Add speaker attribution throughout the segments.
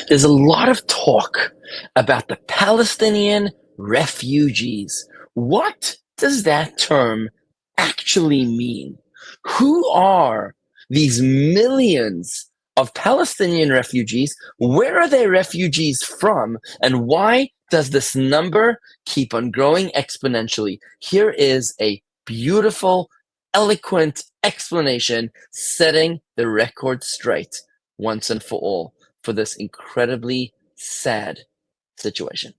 Speaker 1: There's a lot of talk about the Palestinian refugees. What does that term actually mean? Who are these millions of Palestinian refugees? Where are they refugees from? And why does this number keep on growing exponentially? Here is a beautiful, eloquent explanation setting the record straight once and for all for this incredibly sad situation.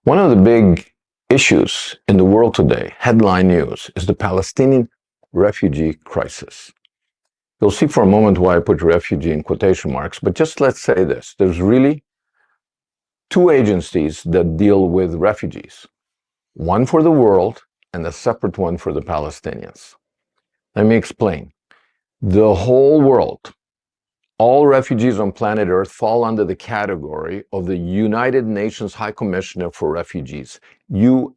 Speaker 2: One of the big issues in the world today, headline news, is the Palestinian refugee crisis. You'll see for a moment why I put refugee in quotation marks, but just let's say this. There's really two agencies that deal with refugees. One for the world and a separate one for the Palestinians. Let me explain. The whole world, all refugees on planet Earth fall under the category of the United Nations High Commissioner for Refugees, UNHCR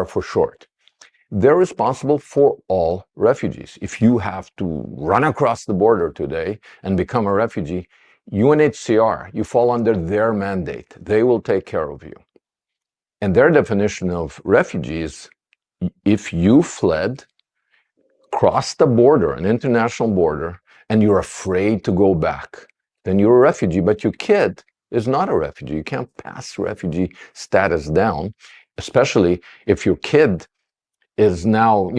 Speaker 2: for short. They're responsible for all refugees. If you have to run across the border today and become a refugee, UNHCR, you fall under their mandate. They will take care of you. And their definition of refugees, if you fled, crossed the border, an international border, and you're afraid to go back, then you're a refugee. But your kid is not a refugee. You can't pass refugee status down, especially if your kid is now,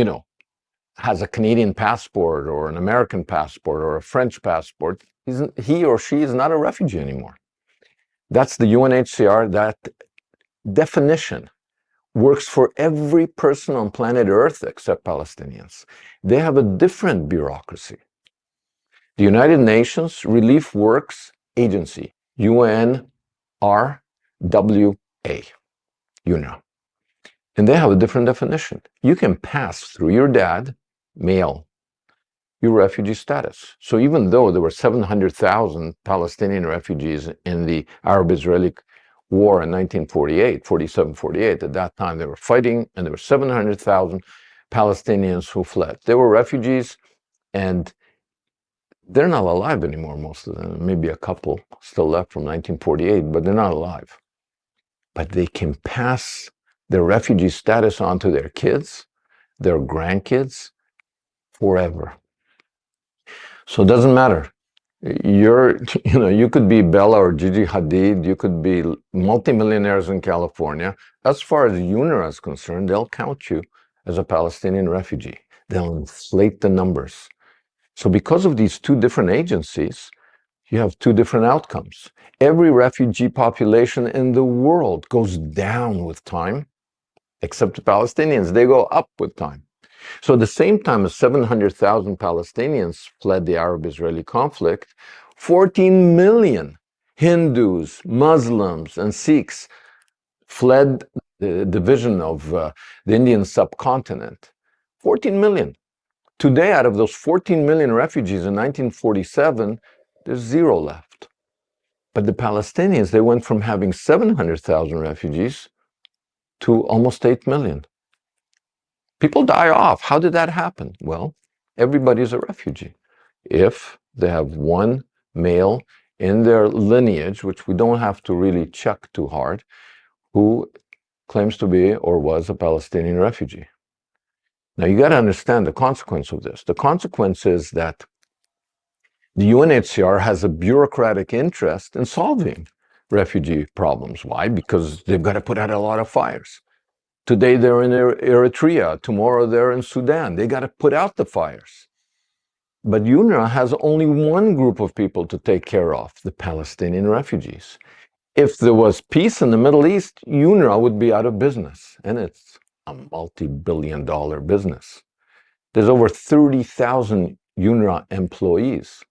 Speaker 2: has a Canadian passport or an American passport or a French passport. He or she is not a refugee anymore. That's the UNHCR. That definition works for every person on planet Earth except Palestinians. They have a different bureaucracy. The United Nations Relief Works Agency, UNRWA, UNRWA. And they have a different definition. You can pass through your dad, male, your refugee status. So even though there were 700,000 Palestinian refugees in the Arab-Israeli war in 1948, 47, 48, at that time they were fighting, and there were 700,000 Palestinians who fled. They were refugees, and they're not alive anymore, most of them. Maybe a couple still left from 1948, but they're not alive. But they can pass their refugee status on to their kids, their grandkids, forever. So it doesn't matter. You could be Bella or Gigi Hadid, you could be multimillionaires in California. As far as UNRWA is concerned, they'll count you as a Palestinian refugee. They'll inflate the numbers. So because of these two different agencies, you have two different outcomes. Every refugee population in the world goes down with time, except the Palestinians. They go up with time. So at the same time as 700,000 Palestinians fled the Arab-Israeli conflict, 14 million Hindus, Muslims, and Sikhs fled the division of the Indian subcontinent. 14 million. Today, out of those 14 million refugees in 1947, there's zero left. But the Palestinians, they went from having 700,000 refugees to almost 8 million. People die off. How did that happen? Well, everybody's a refugee. If they have one male in their lineage, which we don't have to really check too hard, who claims to be or was a Palestinian refugee. Now, you got to understand the consequence of this. The consequence is that the UNHCR has a bureaucratic interest in solving refugee problems. Why? Because they've got to put out a lot of fires. Today they're in Eritrea, tomorrow they're in Sudan. They got to put out the fires. But UNRWA has only one group of people to take care of, the Palestinian refugees. If there was peace in the Middle East, UNRWA would be out of business, and it's a multi-billion-dollar business. There's over 30,000 UNRWA employees.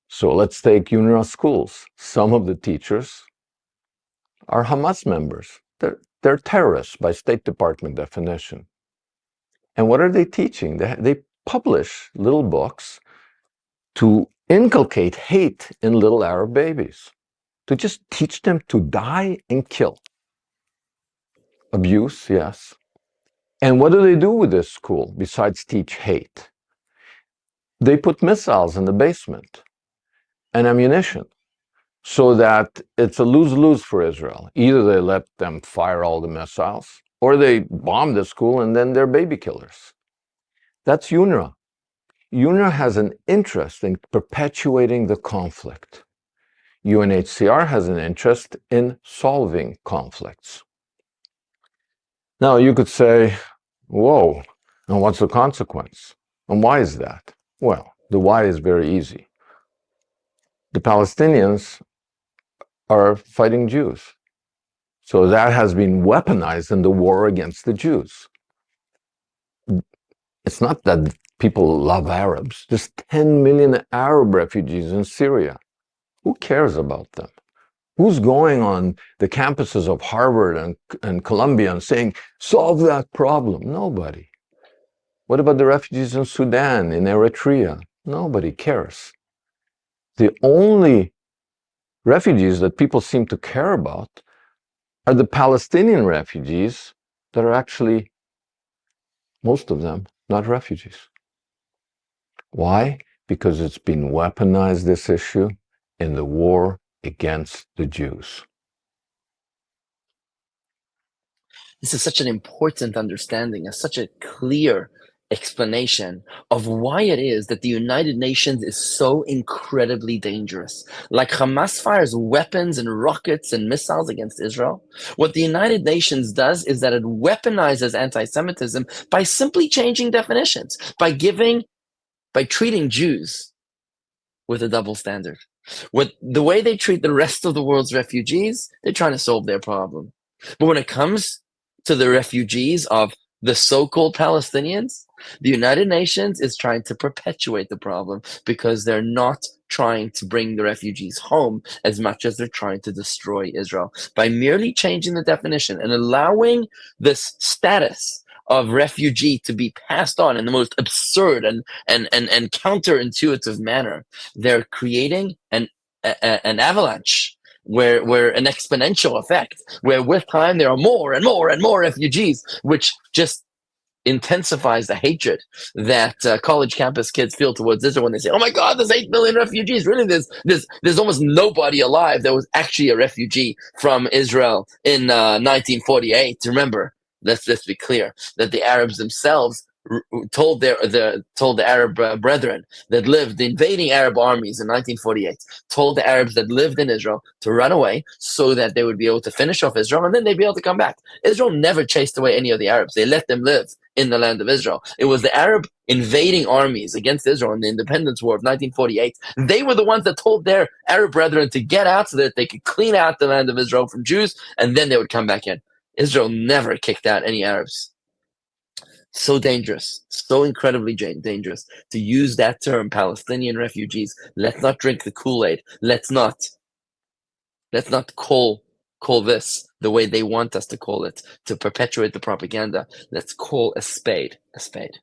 Speaker 2: So let's take UNRWA schools. Some of the teachers are Hamas members. They're terrorists by State Department definition. And what are they teaching? They publish little books to inculcate hate in little Arab babies, to just teach them to die and kill. Abuse, yes. And what do they do with this school besides teach hate? They put missiles in the basement and ammunition. so that it's a lose-lose for Israel. Either they let them fire all the missiles, or they bomb the school and then they're baby killers. That's UNRWA. UNRWA has an interest in perpetuating the conflict. UNHCR has an interest in solving conflicts. Now, you could say, whoa, and what's the consequence? And why is that? Well, the why is very easy. The Palestinians are fighting Jews. So that has been weaponized in the war against the Jews. It's not that people love Arabs. There's 10 million Arab refugees in Syria. Who cares about them? Who's going on the campuses of Harvard and Columbia and saying, solve that problem? Nobody. What about the refugees in Sudan, in Eritrea? Nobody cares. The only refugees that people seem to care about are the Palestinian refugees that are actually, most of them, not refugees. Why? Because it's been weaponized, this issue, in the war against the Jews.
Speaker 1: This is such an important understanding and such a clear explanation of why it is that the United Nations is so incredibly dangerous. Like Hamas fires weapons and rockets and missiles against Israel, what the United Nations does is that it weaponizes anti-Semitism by simply changing definitions, by treating Jews with a double standard. The way they treat the rest of the world's refugees, they're trying to solve their problem. But when it comes to the refugees of the so-called Palestinians, the United Nations is trying to perpetuate the problem because they're not trying to bring the refugees home as much as they're trying to destroy Israel. By merely changing the definition and allowing this status of refugee to be passed on in the most absurd and counterintuitive manner, they're creating an avalanche where an exponential effect, where with time there are more and more and more refugees, which just intensifies the hatred that college campus kids feel towards Israel when they say, "Oh my God, there's 8 million refugees." Really, there's almost nobody alive that was actually a refugee from Israel in 1948. Remember, let's be clear that the Arabs themselves told the Arab brethren that lived, the invading Arab armies in 1948, told the Arabs that lived in Israel to run away so that they would be able to finish off Israel and then they'd be able to come back. Israel never chased away any of the Arabs. They let them live in the land of Israel. It was the Arab invading armies against Israel in the independence war of 1948. They were the ones that told their Arab brethren to get out so that they could clean out the land of Israel from Jews and then they would come back in. Israel never kicked out any Arabs. So dangerous, so incredibly dangerous to use that term, Palestinian refugees. Let's not drink the Kool-Aid. Let's not call this the way they want us to call it, to perpetuate the propaganda. Let's call a spade a spade.